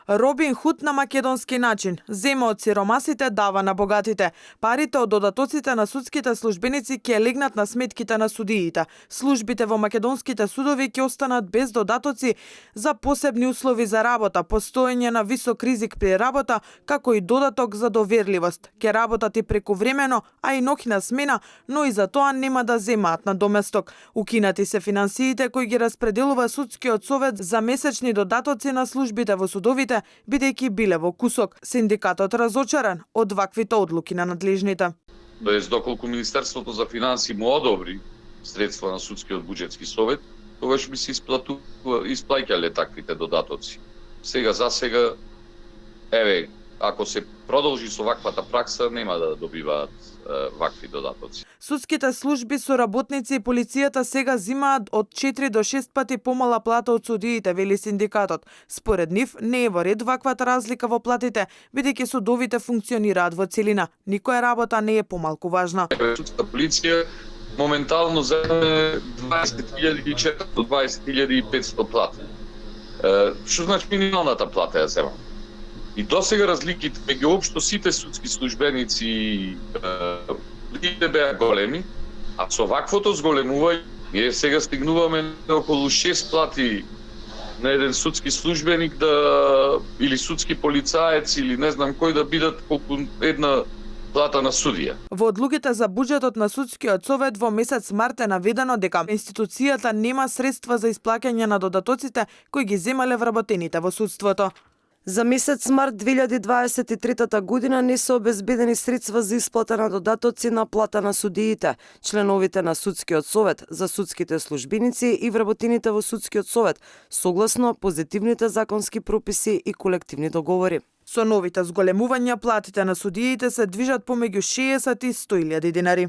Робин Худ на македонски начин. Зема од сиромасите, дава на богатите. Парите од додатоците на судските службеници ќе легнат на сметките на судиите. Службите во македонските судови ќе останат без додатоци за посебни услови за работа, постоење на висок ризик при работа, како и додаток за доверливост. Ќе работат и прековремено, а и ноќна смена, но и за тоа нема да земаат надоместок. Укинати се финансиите кои ги распределува судскиот совет за месечни додатоци на службите во судовите, бидејќи биле во кусок. Синдикатот разочаран од ваквите одлуки на надлежните. Тоест, доколку Министерството за финансии му одобри средства на судскиот буџетски совет, тогаш би се исплаќале таквите додатоци. За сега, ако се продолжи со ваквата пракса, нема да добиваат вакви додатоци. Судските служби со работници и полицијата сега зимаат од 4 до 6 пати помала плата од судиите, вели синдикатот. Според нив не е во ред ваквата разлика во платите, бидејќи судовите функционираат во целина. Никоја работа не е помалку важна. Судската полиција моментално земе 20.400 до 20.500 плата. Што значи минималната плата ја земам? И досега разликите меѓу општо сите судски службеници беа големи, а со ваквото зголемување ние сега стигнуваме околу 6 плати на еден судски службеник или судски полицаец или не знам кој да бидат колку една плата на судија. Во одлуките за буџетот на судскиот совет во месец март е наведено дека институцијата нема средства за исплаќање на додатоците кои ги земале вработените во судството. За месец март 2023 година не се обезбедени средства за исплата на додатоци на плата на судиите, членовите на судскиот совет, за судските службеници и вработените во судскиот совет, согласно позитивните законски прописи и колективни договори. Со новите зголемувања платите на судиите се движат помеѓу 60 и 100.000 денари.